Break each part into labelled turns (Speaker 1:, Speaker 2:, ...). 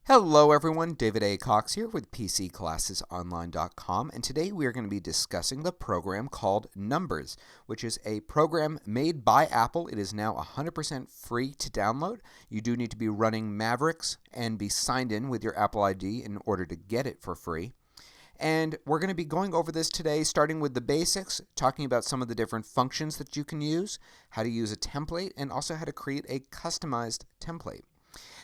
Speaker 1: Hello everyone, David A. Cox here with PCClassesOnline.com, and today we are going to be discussing the program called Numbers, which is a program made by Apple. It is now 100% free to download. You do need to be running Mavericks and be signed in with your Apple ID in order to get it for free. And we're going to be going over this today, starting with the basics, talking about some of the different functions that you can use, how to use a template, and also how to create a customized template.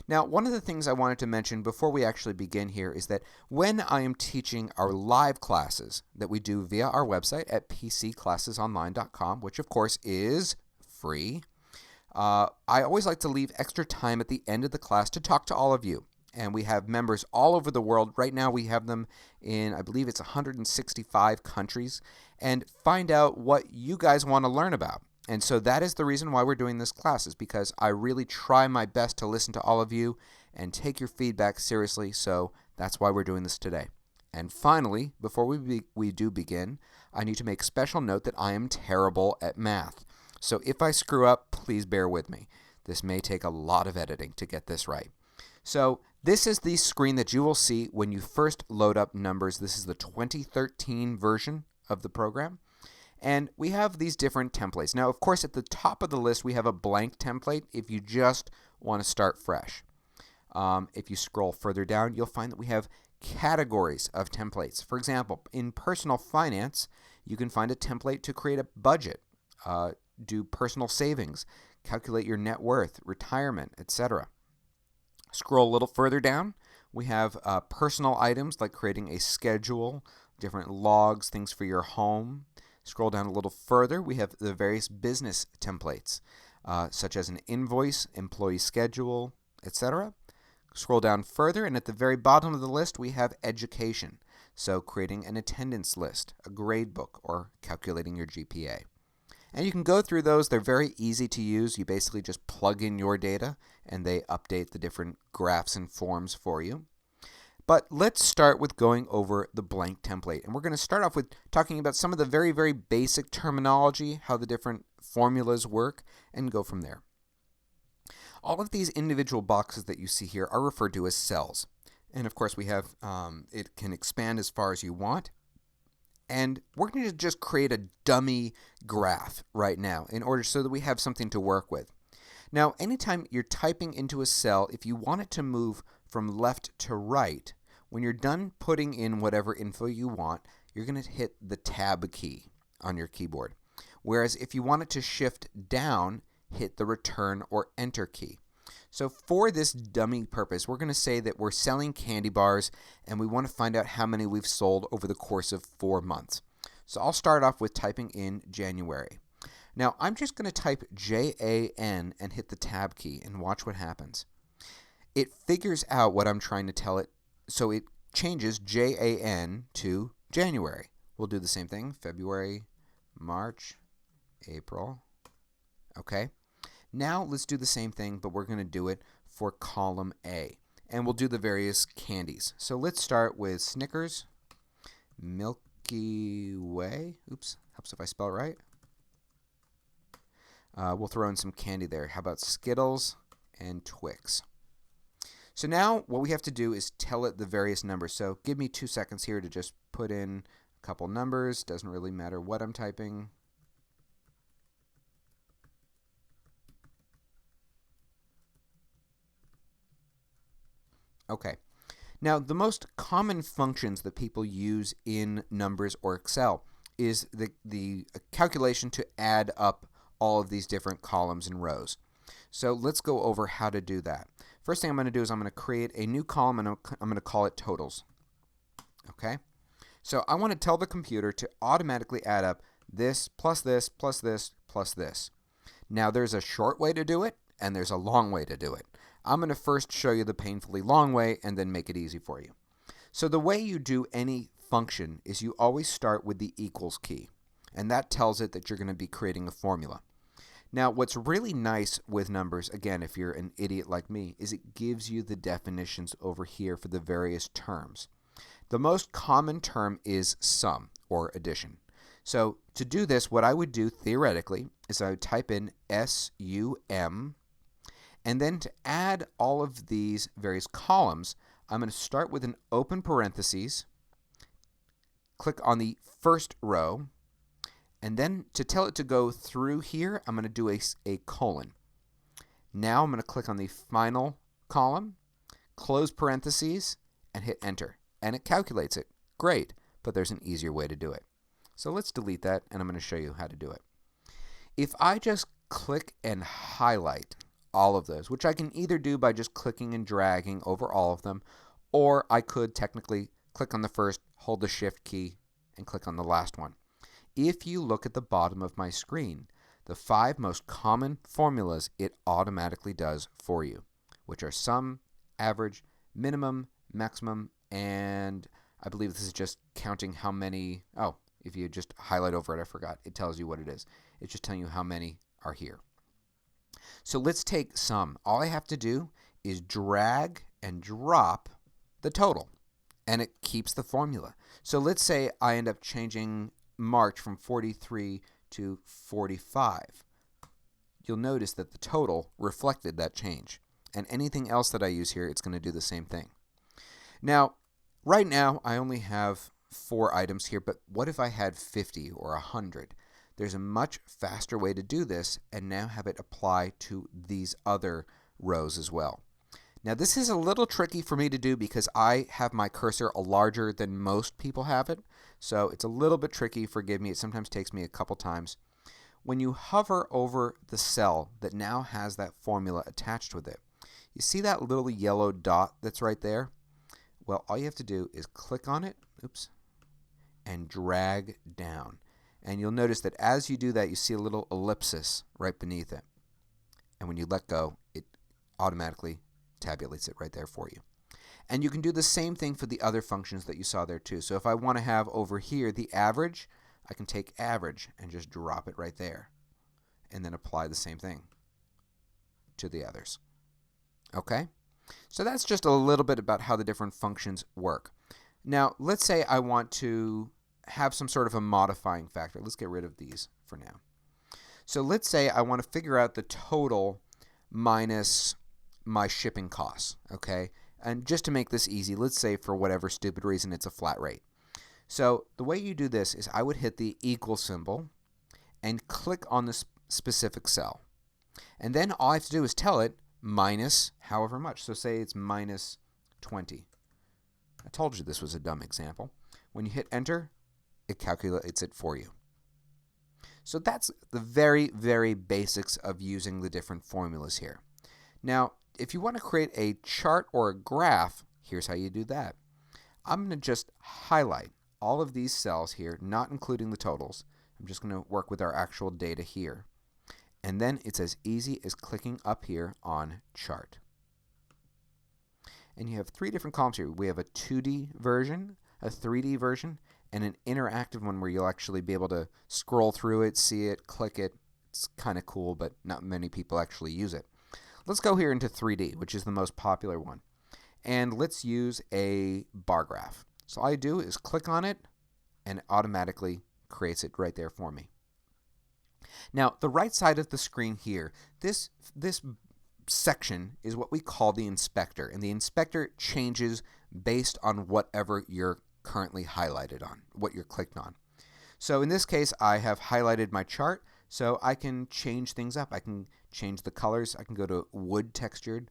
Speaker 1: Now, one of the things I wanted to mention before we actually begin here is that when I am teaching our live classes that we do via our website at PCClassesOnline.com, which of course is free, I always like to leave extra time at the end of the class to talk to all of you. And we have members all over the world. Right now we have them in, I believe it's 165 countries, and find out what you guys want to learn about. And so that is the reason why we're doing this class, is because I really try my best to listen to all of you and take your feedback seriously. So that's why we're doing this today. And finally, before we do begin, I need to make special note that I am terrible at math. So if I screw up, please bear with me. This may take a lot of editing to get this right. So this is the screen that you will see when you first load up Numbers. This is the 2013 version of the program. And we have these different templates. Now, of course, at the top of the list, we have a blank template if you just want to start fresh. If you scroll further down, you'll find that we have categories of templates. For example, in personal finance, you can find a template to create a budget, do personal savings, calculate your net worth, retirement, etc. Scroll a little further down, we have personal items like creating a schedule, different logs, things for your home. Scroll down a little further, we have the various business templates, such as an invoice, employee schedule, etc. Scroll down further, and at the very bottom of the list, we have education. So creating an attendance list, a grade book, or calculating your GPA. And you can go through those. They're very easy to use. You basically just plug in your data, and they update the different graphs and forms for you. But let's start with going over the blank template. And we're going to start off with talking about some of the very, very basic terminology, how the different formulas work, and go from there. All of these individual boxes that you see here are referred to as cells. And of course, we have, it can expand as far as you want. And we're going to just create a dummy graph right now in order so that we have something to work with. Now, anytime you're typing into a cell, if you want it to move from left to right, when you're done putting in whatever info you want, you're going to hit the Tab key on your keyboard. Whereas if you want it to shift down, hit the Return or Enter key. So for this dummy purpose, we're going to say that we're selling candy bars and we want to find out how many we've sold over the course of 4 months. So I'll start off with typing in January. Now I'm just going to type JAN and hit the Tab key and watch what happens. It figures out what I'm trying to tell it, so it changes JAN to January. We'll do the same thing, February, March, April. Okay. Now let's do the same thing, but we're going to do it for column A. And we'll do the various candies. So let's start with Snickers, Milky Way. Oops, helps if I spell it right. We'll throw in some candy there. How about Skittles and Twix? So now what we have to do is tell it the various numbers. So give me 2 seconds here to just put in a couple numbers. Doesn't really matter what I'm typing. Okay. Now, the most common functions that people use in Numbers or Excel is the calculation to add up all of these different columns and rows. So let's go over how to do that. First thing I'm going to do is I'm going to create a new column and I'm going to call it totals. Okay? So I want to tell the computer to automatically add up this plus this plus this plus this. Now there's a short way to do it and there's a long way to do it. I'm going to first show you the painfully long way and then make it easy for you. So the way you do any function is you always start with the equals key, and that tells it that you're going to be creating a formula. Now, what's really nice with Numbers, again, if you're an idiot like me, is it gives you the definitions over here for the various terms. The most common term is sum, or addition. So to do this, what I would do theoretically is I would type in SUM, and then to add all of these various columns, I'm going to start with an open parentheses, click on the first row, and then to tell it to go through here, I'm going to do a colon. Now I'm going to click on the final column, close parentheses, and hit enter. And it calculates it. Great, but there's an easier way to do it. So let's delete that, and I'm going to show you how to do it. If I just click and highlight all of those, which I can either do by just clicking and dragging over all of them, or I could technically click on the first, hold the shift key, and click on the last one. If you look at the bottom of my screen, the 5 most common formulas it automatically does for you, which are sum, average, minimum, maximum, and I believe this is just counting how many, if you just highlight over it, I forgot, it tells you what it is. It's just telling you how many are here. So let's take sum. All I have to do is drag and drop the total, and it keeps the formula. So let's say I end up changing March from 43 to 45. You'll notice that the total reflected that change. And anything else that I use here, it's going to do the same thing. Now, right now, I only have 4 items here, but what if I had 50 or 100? There's a much faster way to do this and now have it apply to these other rows as well. Now, this is a little tricky for me to do because I have my cursor larger than most people have it, so it's a little bit tricky. Forgive me. It sometimes takes me a couple times. When you hover over the cell that now has that formula attached with it, you see that little yellow dot that's right there? Well, all you have to do is click on it, and drag down. And you'll notice that as you do that, you see a little ellipsis right beneath it. And when you let go, it automatically tabulates it right there for you. And you can do the same thing for the other functions that you saw there too. So if I want to have over here the average, I can take average and just drop it right there and then apply the same thing to the others. Okay? So that's just a little bit about how the different functions work. Now, let's say I want to have some sort of a modifying factor. Let's get rid of these for now. So let's say I want to figure out the total minus my shipping costs, okay? And just to make this easy, let's say for whatever stupid reason it's a flat rate. So the way you do this is I would hit the equal symbol and click on the specific cell. And then all I have to do is tell it minus however much. So say it's minus 20. I told you this was a dumb example. When you hit enter, it calculates it for you. So that's the very, very basics of using the different formulas here. Now, if you want to create a chart or a graph, here's how you do that. I'm going to just highlight all of these cells here, not including the totals. I'm just going to work with our actual data here. And then it's as easy as clicking up here on chart. And you have 3 different columns here. We have a 2D version, a 3D version, and an interactive one where you'll actually be able to scroll through it, see it, click it. It's kind of cool, but not many people actually use it. Let's go here into 3D, which is the most popular one. And let's use a bar graph. So all I do is click on it, and it automatically creates it right there for me. Now, the right side of the screen here, this section is what we call the inspector, and the inspector changes based on whatever you're currently highlighted on, what you're clicked on. So in this case, I have highlighted my chart, so I can change things up. I can change the colors. I can go to wood textured,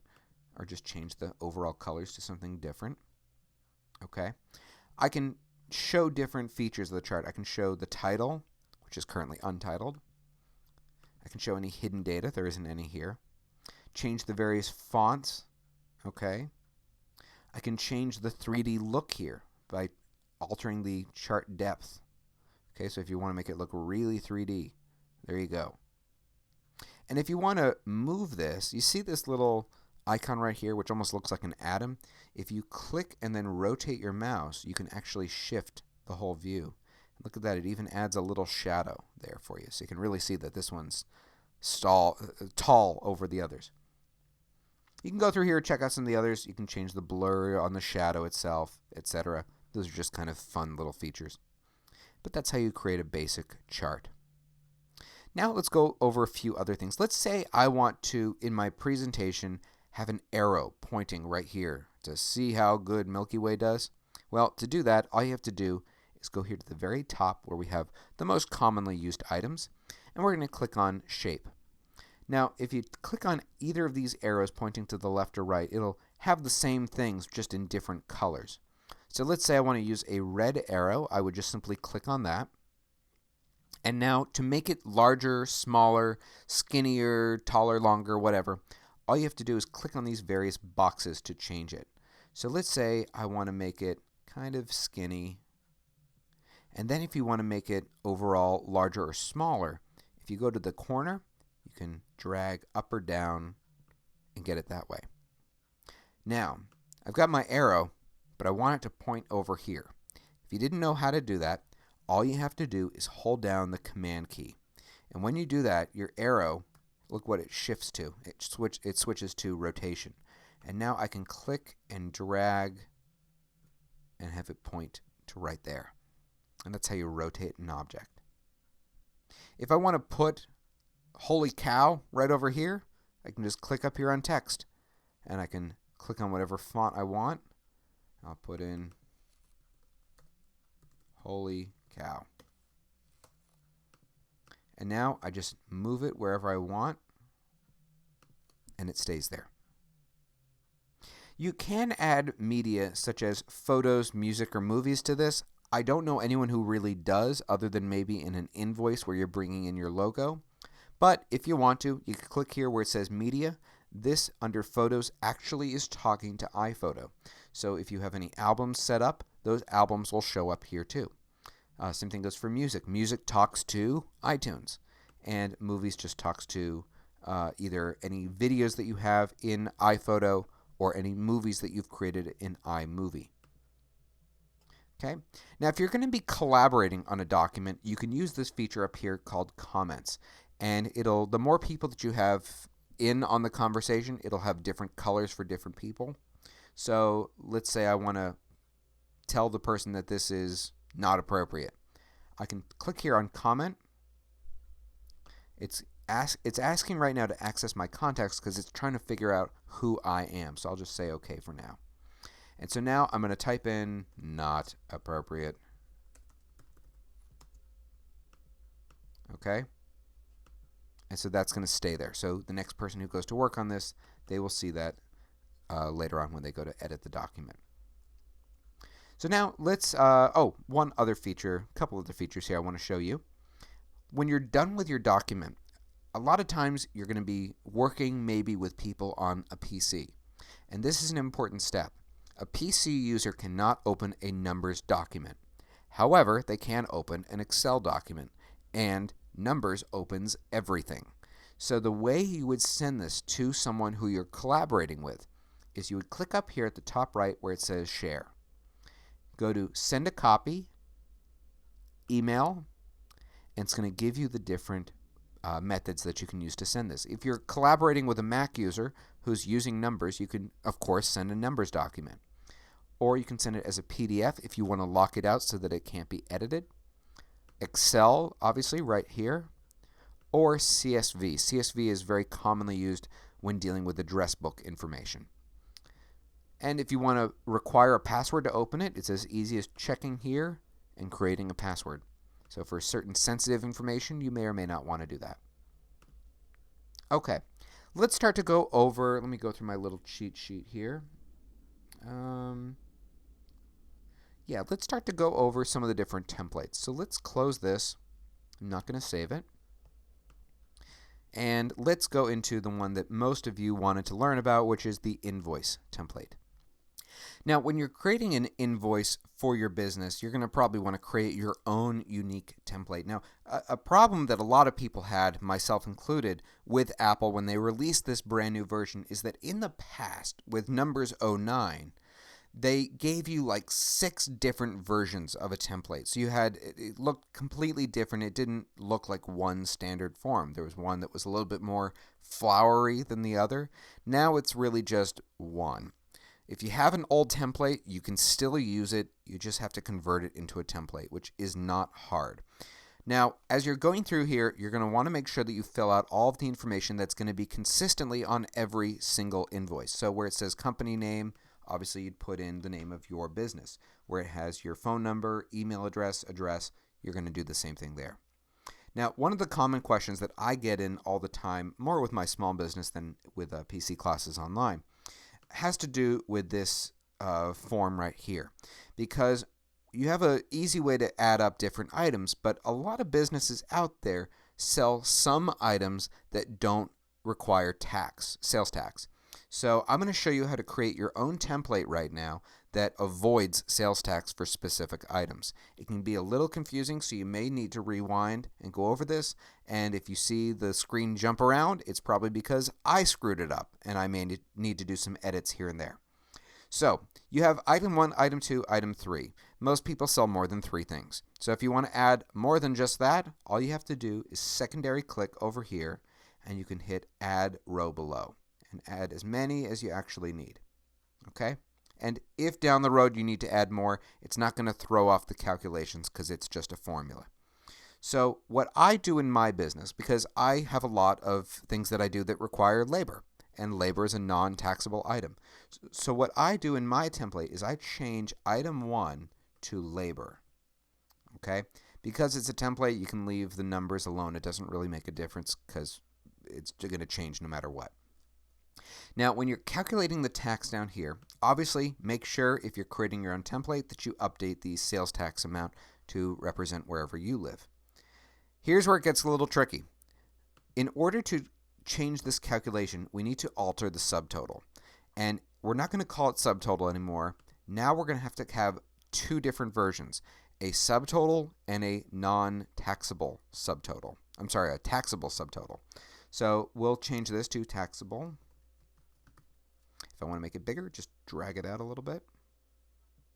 Speaker 1: or just change the overall colors to something different. Okay. I can show different features of the chart. I can show the title, which is currently untitled. I can show any hidden data. There isn't any here. Change the various fonts. Okay. I can change the 3D look here by altering the chart depth. Okay, so if you want to make it look really 3D, there you go. And if you want to move this, you see this little icon right here, which almost looks like an atom. If you click and then rotate your mouse, you can actually shift the whole view. Look at that, it even adds a little shadow there for you, so you can really see that this one's tall over the others. You can go through here, check out some of the others. You can change the blur on the shadow itself, etc. Those are just kind of fun little features. But that's how you create a basic chart. Now let's go over a few other things. Let's say I want to, in my presentation, have an arrow pointing right here to see how good Milky Way does? Well, to do that, all you have to do is go here to the very top where we have the most commonly used items, and we're going to click on Shape. Now, if you click on either of these arrows pointing to the left or right, it'll have the same things just in different colors. So let's say I want to use a red arrow. I would just simply click on that. And now to make it larger, smaller, skinnier, taller, longer, whatever, all you have to do is click on these various boxes to change it. So let's say I want to make it kind of skinny. And then if you want to make it overall larger or smaller, if you go to the corner, you can drag up or down and get it that way. Now, I've got my arrow, but I want it to point over here. If you didn't know how to do that, all you have to do is hold down the Command key. And when you do that, your arrow, look what it shifts to. It switches to rotation. And now I can click and drag and have it point to right there. And that's how you rotate an object. If I want to put holy cow right over here, I can just click up here on text. And I can click on whatever font I want. I'll put in holy cow. And now I just move it wherever I want, and it stays there. You can add media such as photos, music, or movies to this. I don't know anyone who really does, other than maybe in an invoice where you're bringing in your logo. But if you want to, you can click here where it says media. This under photos actually is talking to iPhoto. So if you have any albums set up, those albums will show up here too. Same thing goes for music. Music talks to iTunes, and movies just talks to either any videos that you have in iPhoto or any movies that you've created in iMovie. Okay. Now, if you're going to be collaborating on a document, you can use this feature up here called Comments, and the more people that you have in on the conversation, it'll have different colors for different people. So let's say I want to tell the person that this is not appropriate. I can click here on comment. It's asking right now to access my contacts because it's trying to figure out who I am. So I'll just say OK for now. And so now I'm going to type in not appropriate. Okay. And so that's going to stay there. So the next person who goes to work on this, they will see that later on when they go to edit the document. So now let's, one other feature, a couple other features here I want to show you. When you're done with your document, a lot of times you're going to be working maybe with people on a PC. And this is an important step. A PC user cannot open a numbers document. However, they can open an Excel document, and Numbers opens everything. So the way you would send this to someone who you're collaborating with is you would click up here at the top right where it says Share. Go to Send a Copy, Email, and it's going to give you the different methods that you can use to send this. If you're collaborating with a Mac user who's using Numbers, you can, of course, send a Numbers document. Or you can send it as a PDF if you want to lock it out so that it can't be edited. Excel, obviously, right here. Or CSV. CSV is very commonly used when dealing with address book information. And if you want to require a password to open it, it's as easy as checking here and creating a password. So for certain sensitive information, you may or may not want to do that. Okay, let's start to go over, let me go through my little cheat sheet here. Let's start to go over some of the different templates. So let's close this. I'm not going to save it. And let's go into the one that most of you wanted to learn about, which is the invoice template. Now, when you're creating an invoice for your business, you're going to probably want to create your own unique template. Now, a problem that a lot of people had, myself included, with Apple when they released this brand new version is that in the past, with Numbers 09, they gave you like 6 different versions of a template. So it looked completely different. It didn't look like one standard form. There was one that was a little bit more flowery than the other. Now it's really just one. If you have an old template, you can still use it. You just have to convert it into a template, which is not hard. Now, as you're going through here, you're going to want to make sure that you fill out all of the information that's going to be consistently on every single invoice. So where it says company name, obviously you'd put in the name of your business. Where it has your phone number, email address, you're going to do the same thing there. Now, one of the common questions that I get in all the time, more with my small business than with PC classes online, has to do with this form right here, because you have an easy way to add up different items, but a lot of businesses out there sell some items that don't require sales tax. So I'm going to show you how to create your own template right now that avoids sales tax for specific items. It can be a little confusing, so you may need to rewind and go over this. And if you see the screen jump around, it's probably because I screwed it up and I may need to do some edits here and there. So you have item 1, item 2, item 3. Most people sell more than 3 things. So if you want to add more than just that, all you have to do is secondary click over here, and you can hit add row below and add as many as you actually need. Okay? And if down the road you need to add more, it's not going to throw off the calculations because it's just a formula. So what I do in my business, because I have a lot of things that I do that require labor, and labor is a non-taxable item. So what I do in my template is I change item 1 to labor. Okay? Because it's a template, you can leave the numbers alone. It doesn't really make a difference because it's going to change no matter what. Now, when you're calculating the tax down here, obviously make sure if you're creating your own template that you update the sales tax amount to represent wherever you live. Here's where it gets a little tricky. In order to change this calculation, we need to alter the subtotal. And we're not going to call it subtotal anymore. Now we're going to have 2 different versions, a subtotal and a non-taxable subtotal. I'm sorry, a taxable subtotal. So we'll change this to taxable. If I want to make it bigger, just drag it out a little bit.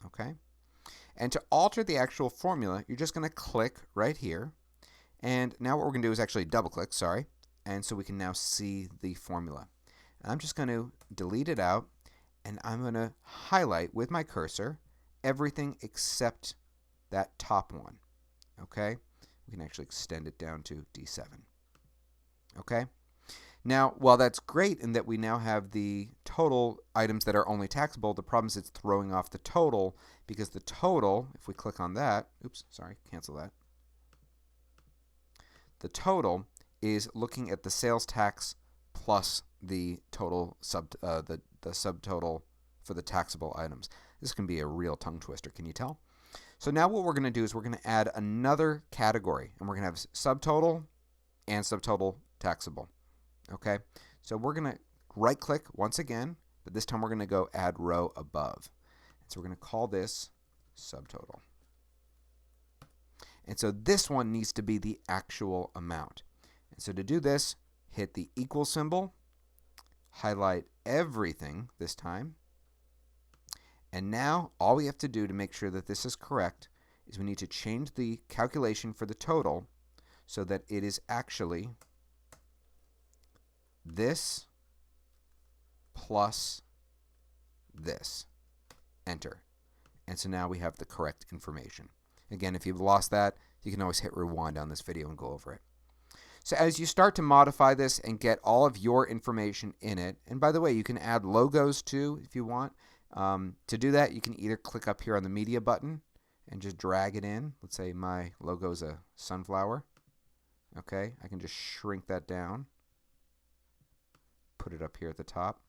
Speaker 1: Okay. And to alter the actual formula, you're just going to click right here. And now what we're going to do is actually double click, and so we can now see the formula. And I'm just going to delete it out, and I'm going to highlight with my cursor everything except that top one. Okay? We can actually extend it down to D7. Okay? Now, while that's great in that we now have the total items that are only taxable, the problem is it's throwing off the total, because the total, if we click on that, cancel that. The total is looking at the sales tax plus the total the subtotal for the taxable items. This can be a real tongue twister, can you tell? So now what we're going to do is we're going to add another category, and we're going to have subtotal and subtotal taxable. Okay, so we're going to right click once again, but this time we're going to go add row above. And so we're going to call this subtotal. And so this one needs to be the actual amount. And so to do this, hit the equal symbol, highlight everything this time. And now all we have to do to make sure that this is correct is we need to change the calculation for the total so that it is actually this plus this. Enter. And so now we have the correct information. Again, if you've lost that, you can always hit rewind on this video and go over it. So as you start to modify this and get all of your information in it, and by the way, you can add logos too if you want. To do that, you can either click up here on the media button and just drag it in. Let's say my logo is a sunflower. Okay, I can just shrink that down, put it up here at the top.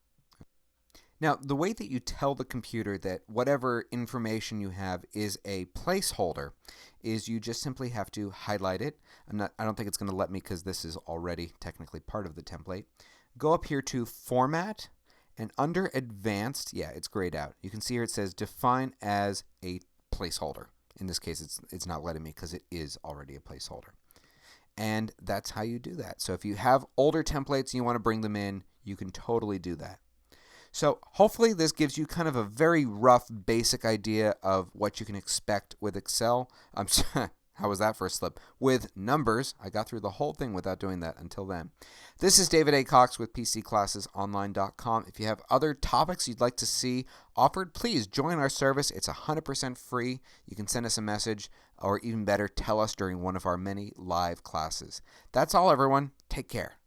Speaker 1: Now, the way that you tell the computer that whatever information you have is a placeholder is you just simply have to highlight it. I don't think it's going to let me because this is already technically part of the template. Go up here to Format, and under Advanced, yeah, it's grayed out. You can see here it says Define as a placeholder. In this case, it's not letting me because it is already a placeholder. And that's how you do that. So if you have older templates and you want to bring them in, you can totally do that. So hopefully this gives you kind of a very rough basic idea of what you can expect with Excel. How was that for a slip? With numbers. I got through the whole thing without doing that until then. This is David A. Cox with PCClassesOnline.com. If you have other topics you'd like to see offered, please join our service. It's 100% free. You can send us a message, or even better, tell us during one of our many live classes. That's all, everyone. Take care.